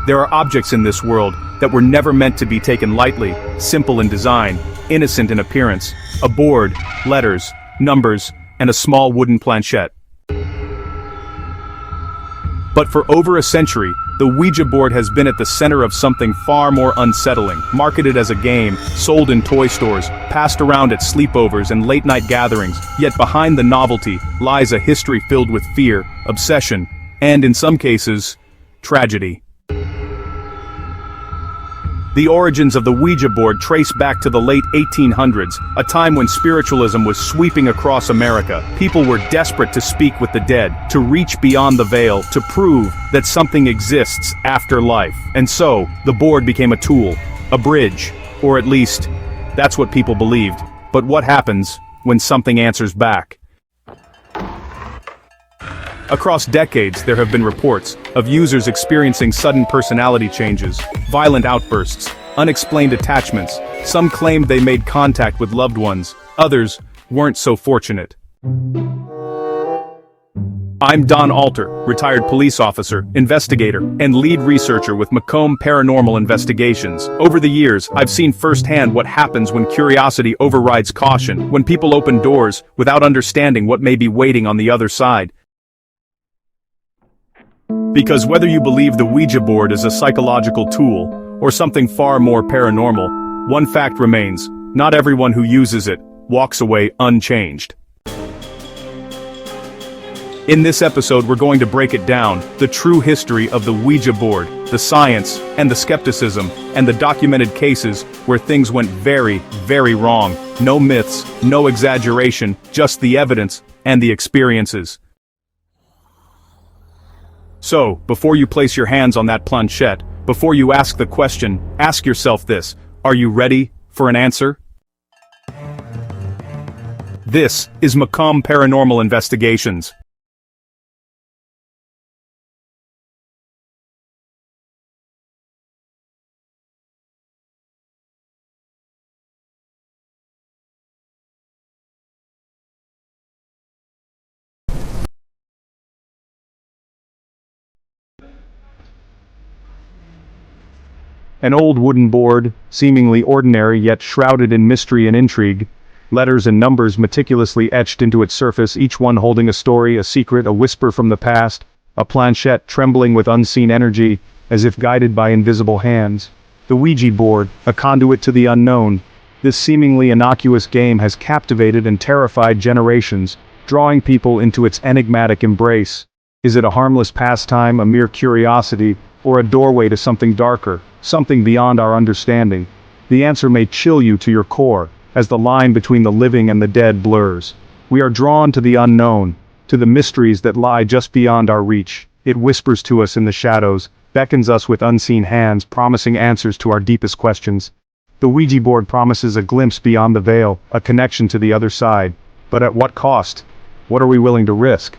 There are objects in this world that were never meant to be taken lightly, simple in design, innocent in appearance: a board, letters, numbers, and a small wooden planchette. But for over a century, the Ouija board has been at the center of something far more unsettling. Marketed as a game, sold in toy stores, passed around at sleepovers and late-night gatherings, yet behind the novelty lies a history filled with fear, obsession, and in some cases, tragedy. The origins of the Ouija board trace back to the late 1800s, a time when spiritualism was sweeping across America. People were desperate to speak with the dead, to reach beyond the veil, to prove that something exists after life. And so, the board became a tool, a bridge, or at least, that's what people believed. But what happens when something answers back? Across decades, there have been reports of users experiencing sudden personality changes, violent outbursts, unexplained attachments. Some claimed they made contact with loved ones, others weren't so fortunate. I'm Don Alter, retired police officer, investigator, and lead researcher with Macomb Paranormal Investigations. Over the years, I've seen firsthand what happens when curiosity overrides caution, when people open doors without understanding what may be waiting on the other side. Because whether you believe the Ouija board is a psychological tool, or something far more paranormal, one fact remains: not everyone who uses it walks away unchanged. In this episode, we're going to break it down: the true history of the Ouija board, the science, and the skepticism, and the documented cases where things went very, very wrong. No myths, no exaggeration, just the evidence and the experiences. So, before you place your hands on that planchette, before you ask the question, ask yourself this: are you ready for an answer? This is Macomb Paranormal Investigations. An old wooden board, seemingly ordinary yet shrouded in mystery and intrigue, letters and numbers meticulously etched into its surface, each one holding a story, a secret, a whisper from the past, a planchette trembling with unseen energy, as if guided by invisible hands. The Ouija board, a conduit to the unknown. This seemingly innocuous game has captivated and terrified generations, drawing people into its enigmatic embrace. Is it a harmless pastime, a mere curiosity, or a doorway to something darker, something beyond our understanding? The answer may chill you to your core, as the line between the living and the dead blurs. We are drawn to the unknown, to the mysteries that lie just beyond our reach. It whispers to us in the shadows, beckons us with unseen hands, promising answers to our deepest questions. The Ouija board promises a glimpse beyond the veil, a connection to the other side. But at what cost? What are we willing to risk?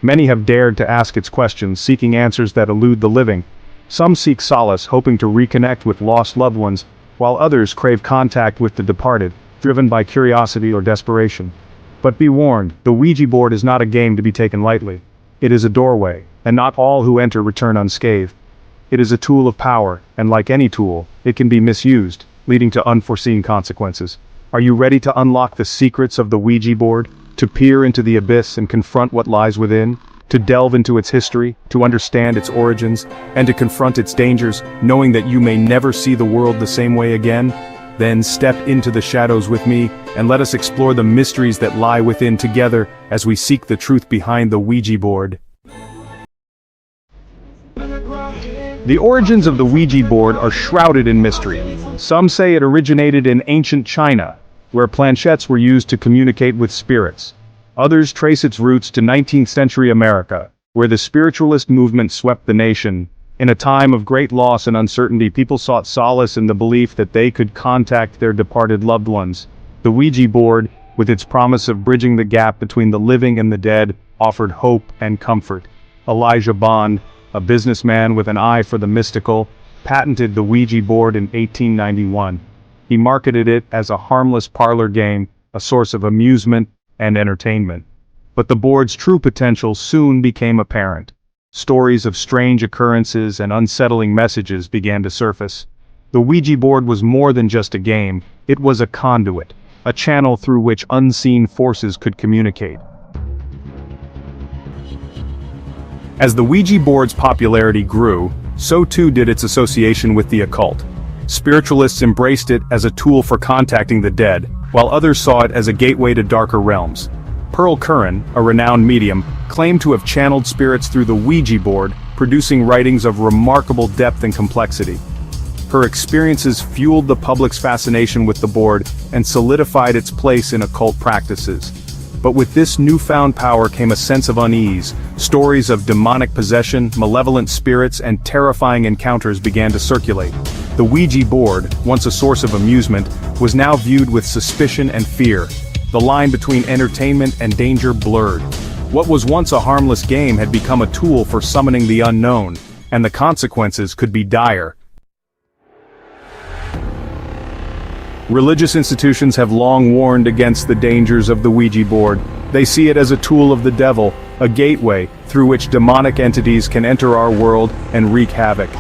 Many have dared to ask its questions, seeking answers that elude the living. Some seek solace, hoping to reconnect with lost loved ones, while others crave contact with the departed, driven by curiosity or desperation. But be warned, the Ouija board is not a game to be taken lightly. It is a doorway, and not all who enter return unscathed. It is a tool of power, and like any tool, it can be misused, leading to unforeseen consequences. Are you ready to unlock the secrets of the Ouija board? To peer into the abyss and confront what lies within? To delve into its history, to understand its origins, and to confront its dangers, knowing that you may never see the world the same way again? Then step into the shadows with me, and let us explore the mysteries that lie within together as we seek the truth behind the Ouija board. The origins of the Ouija board are shrouded in mystery. Some say it originated in ancient China, where planchettes were used to communicate with spirits. Others trace its roots to 19th century America, where the spiritualist movement swept the nation. In a time of great loss and uncertainty, people sought solace in the belief that they could contact their departed loved ones. The Ouija board, with its promise of bridging the gap between the living and the dead, offered hope and comfort. Elijah Bond, a businessman with an eye for the mystical, patented the Ouija board in 1891. He marketed it as a harmless parlor game, a source of amusement and entertainment. But the board's true potential soon became apparent. Stories of strange occurrences and unsettling messages began to surface. The Ouija board was more than just a game, it was a conduit, a channel through which unseen forces could communicate. As the Ouija board's popularity grew, so too did its association with the occult. Spiritualists embraced it as a tool for contacting the dead, while others saw it as a gateway to darker realms. Pearl Curran, a renowned medium, claimed to have channeled spirits through the Ouija board, producing writings of remarkable depth and complexity. Her experiences fueled the public's fascination with the board and solidified its place in occult practices. But with this newfound power came a sense of unease. Stories of demonic possession, malevolent spirits, and terrifying encounters began to circulate. The Ouija board, once a source of amusement, was now viewed with suspicion and fear. The line between entertainment and danger blurred. What was once a harmless game had become a tool for summoning the unknown, and the consequences could be dire. Religious institutions have long warned against the dangers of the Ouija board. They see it as a tool of the devil, a gateway through which demonic entities can enter our world and wreak havoc.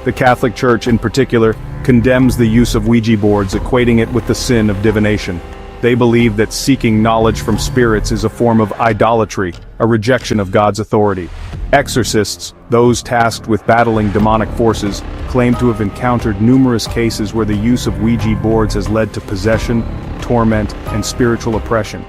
The Catholic Church, in particular, condemns the use of Ouija boards, equating it with the sin of divination. They believe that seeking knowledge from spirits is a form of idolatry, a rejection of God's authority. Exorcists, those tasked with battling demonic forces, claim to have encountered numerous cases where the use of Ouija boards has led to possession, torment, and spiritual oppression.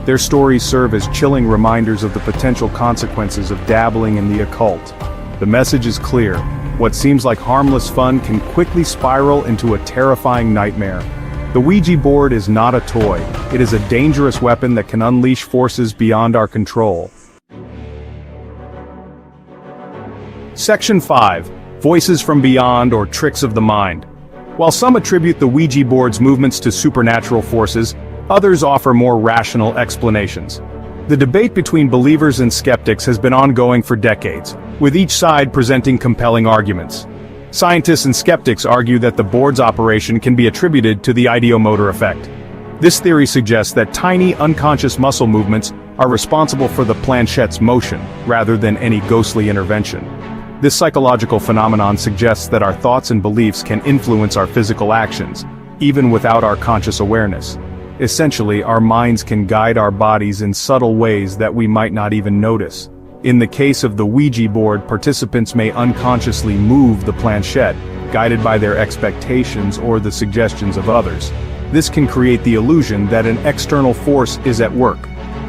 Their stories serve as chilling reminders of the potential consequences of dabbling in the occult. The message is clear: what seems like harmless fun can quickly spiral into a terrifying nightmare. The Ouija board is not a toy. It is a dangerous weapon that can unleash forces beyond our control. Section 5. Voices from beyond or tricks of the mind. While some attribute the Ouija board's movements to supernatural forces, others offer more rational explanations. The debate between believers and skeptics has been ongoing for decades, with each side presenting compelling arguments. Scientists and skeptics argue that the board's operation can be attributed to the ideomotor effect. This theory suggests that tiny, unconscious muscle movements are responsible for the planchette's motion, rather than any ghostly intervention. This psychological phenomenon suggests that our thoughts and beliefs can influence our physical actions, even without our conscious awareness. Essentially, our minds can guide our bodies in subtle ways that we might not even notice. In the case of the Ouija board, participants may unconsciously move the planchette, guided by their expectations or the suggestions of others. This can create the illusion that an external force is at work.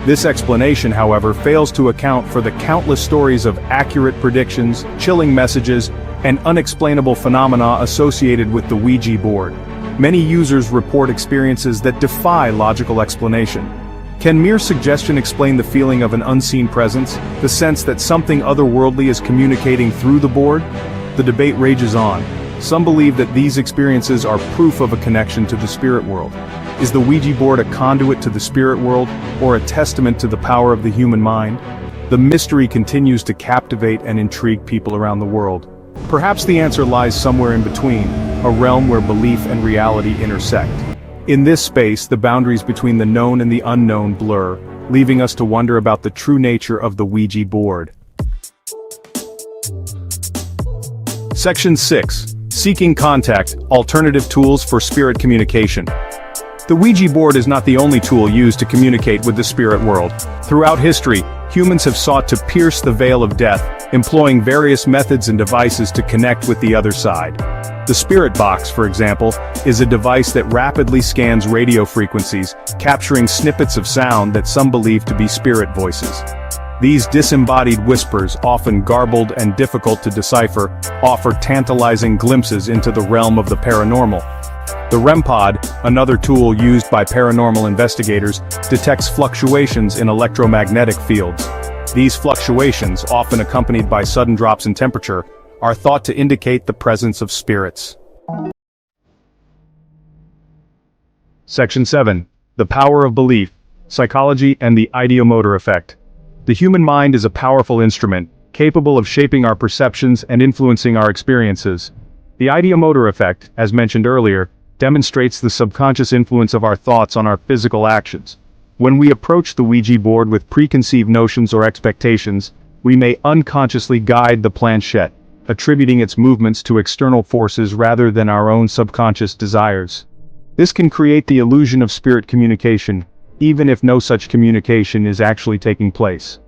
This explanation, however, fails to account for the countless stories of accurate predictions, chilling messages, and unexplainable phenomena associated with the Ouija board. Many users report experiences that defy logical explanation. Can mere suggestion explain the feeling of an unseen presence, the sense that something otherworldly is communicating through the board? The debate rages on. Some believe that these experiences are proof of a connection to the spirit world. Is the Ouija board a conduit to the spirit world, or a testament to the power of the human mind? The mystery continues to captivate and intrigue people around the world. Perhaps the answer lies somewhere in between, a realm where belief and reality intersect. In this space, the boundaries between the known and the unknown blur, leaving us to wonder about the true nature of the Ouija board. Section 6. Seeking contact, alternative tools for spirit communication. The Ouija board is not the only tool used to communicate with the spirit world. Throughout history, humans have sought to pierce the veil of death, employing various methods and devices to connect with the other side. The spirit box, for example, is a device that rapidly scans radio frequencies, capturing snippets of sound that some believe to be spirit voices. These disembodied whispers, often garbled and difficult to decipher, offer tantalizing glimpses into the realm of the paranormal. The REM pod, another tool used by paranormal investigators, detects fluctuations in electromagnetic fields. These fluctuations, often accompanied by sudden drops in temperature, are thought to indicate the presence of spirits. Section 7. The power of belief, psychology and the ideomotor effect. The human mind is a powerful instrument, capable of shaping our perceptions and influencing our experiences. The ideomotor effect, as mentioned earlier, demonstrates the subconscious influence of our thoughts on our physical actions. When we approach the Ouija board with preconceived notions or expectations, we may unconsciously guide the planchette, attributing its movements to external forces rather than our own subconscious desires. This can create the illusion of spirit communication, even if no such communication is actually taking place.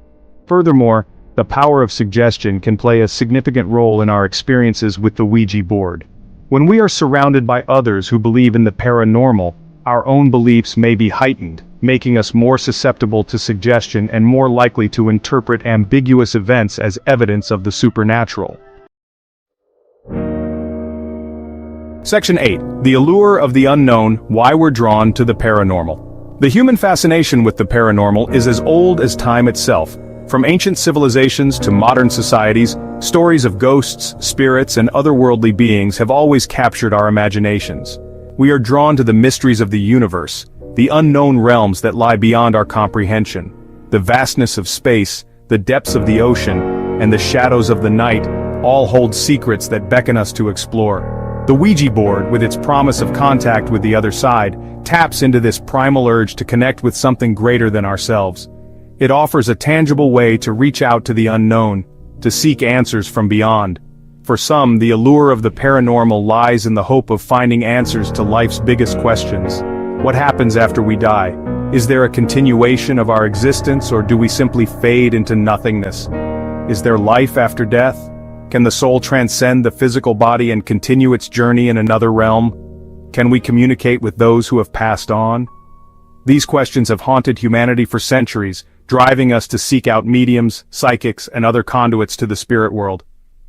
Furthermore, the power of suggestion can play a significant role in our experiences with the Ouija board. When we are surrounded by others who believe in the paranormal, our own beliefs may be heightened, making us more susceptible to suggestion and more likely to interpret ambiguous events as evidence of the supernatural. Section 8. The allure of the unknown, why we're drawn to the paranormal. The human fascination with the paranormal is as old as time itself. From ancient civilizations to modern societies, stories of ghosts, spirits, and otherworldly beings have always captured our imaginations. We are drawn to the mysteries of the universe, the unknown realms that lie beyond our comprehension. The vastness of space, the depths of the ocean, and the shadows of the night all hold secrets that beckon us to explore. The Ouija board, with its promise of contact with the other side, taps into this primal urge to connect with something greater than ourselves. It offers a tangible way to reach out to the unknown, to seek answers from beyond. For some, the allure of the paranormal lies in the hope of finding answers to life's biggest questions. What happens after we die? Is there a continuation of our existence, or do we simply fade into nothingness? Is there life after death? Can the soul transcend the physical body and continue its journey in another realm? Can we communicate with those who have passed on? These questions have haunted humanity for centuries, driving us to seek out mediums, psychics, and other conduits to the spirit world.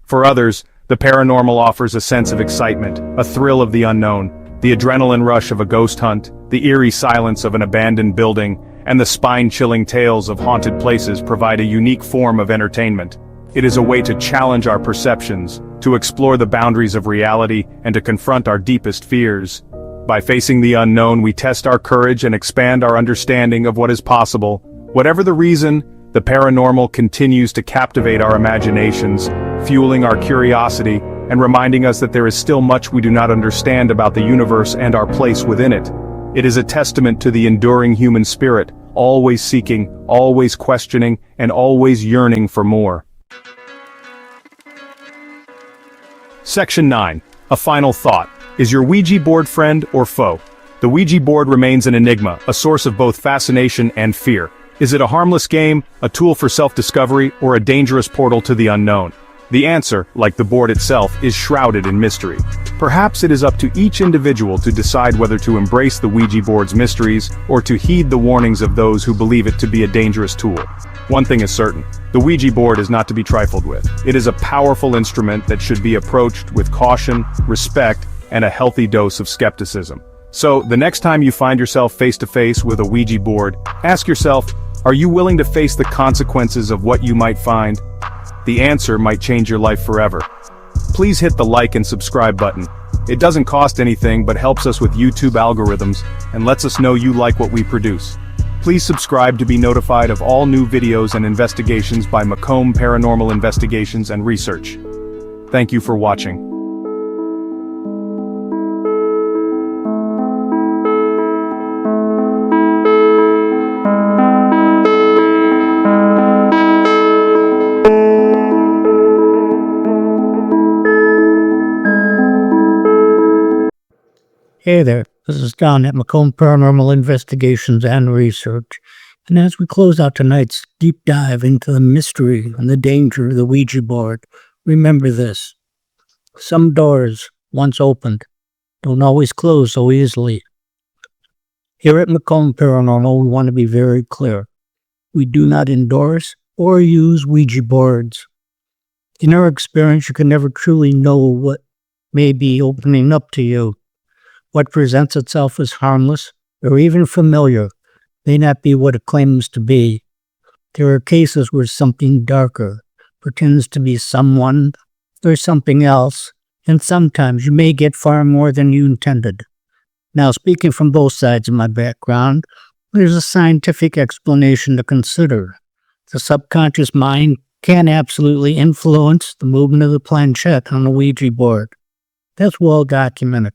For others, the paranormal offers a sense of excitement, a thrill of the unknown, the adrenaline rush of a ghost hunt, the eerie silence of an abandoned building, and the spine-chilling tales of haunted places provide a unique form of entertainment. It is a way to challenge our perceptions, to explore the boundaries of reality, and to confront our deepest fears. By facing the unknown, we test our courage and expand our understanding of what is possible. Whatever the reason, the paranormal continues to captivate our imaginations, fueling our curiosity and reminding us that there is still much we do not understand about the universe and our place within it. It is a testament to the enduring human spirit, always seeking, always questioning, and always yearning for more. Section 9. A final thought. Is your Ouija board friend or foe? The Ouija board remains an enigma, a source of both fascination and fear. Is it a harmless game, a tool for self-discovery, or a dangerous portal to the unknown? The answer, like the board itself, is shrouded in mystery. Perhaps it is up to each individual to decide whether to embrace the Ouija board's mysteries or to heed the warnings of those who believe it to be a dangerous tool. One thing is certain, the Ouija board is not to be trifled with. It is a powerful instrument that should be approached with caution, respect, and a healthy dose of skepticism. So, the next time you find yourself face-to-face with a Ouija board, ask yourself, are you willing to face the consequences of what you might find? The answer might change your life forever. Please hit the like and subscribe button. It doesn't cost anything but helps us with YouTube algorithms and lets us know you like what we produce. Please subscribe to be notified of all new videos and investigations by Macomb Paranormal Investigations and Research. Thank you for watching. Hey there, this is Don at Macomb Paranormal Investigations and Research. And as we close out tonight's deep dive into the mystery and the danger of the Ouija board, remember this. Some doors, once opened, don't always close so easily. Here at Macomb Paranormal, we want to be very clear. We do not endorse or use Ouija boards. In our experience, you can never truly know what may be opening up to you. What presents itself as harmless or even familiar may not be what it claims to be. There are cases where something darker pretends to be someone or something else, and sometimes you may get far more than you intended. Now, speaking from both sides of my background, there's a scientific explanation to consider. The subconscious mind can absolutely influence the movement of the planchette on the Ouija board. That's well documented.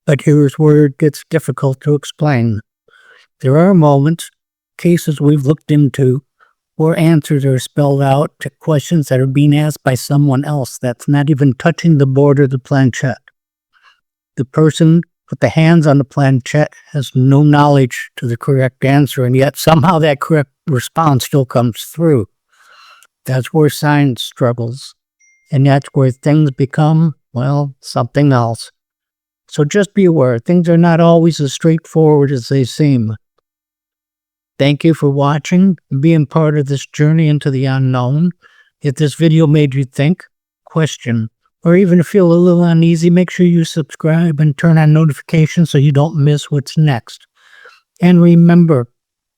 But here's where it gets difficult to explain. There are moments, cases we've looked into, or answers are spelled out to questions that are being asked by someone else that's not even touching the board or the planchette. The person with the hands on the planchette has no knowledge to the correct answer, and yet somehow that correct response still comes through. That's where science struggles, and that's where things become, well, something else. So just be aware, things are not always as straightforward as they seem. Thank you for watching and being part of this journey into the unknown. If this video made you think, question, or even feel a little uneasy, make sure you subscribe and turn on notifications so you don't miss what's next. And remember,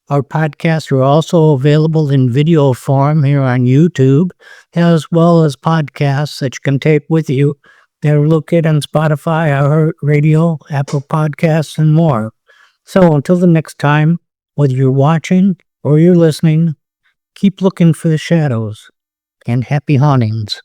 our podcasts are also available in video form here on YouTube, as well as podcasts that you can take with you. They're located on Spotify, iHeartRadio, Apple Podcasts, and more. So until the next time, whether you're watching or you're listening, keep looking for the shadows, and happy hauntings.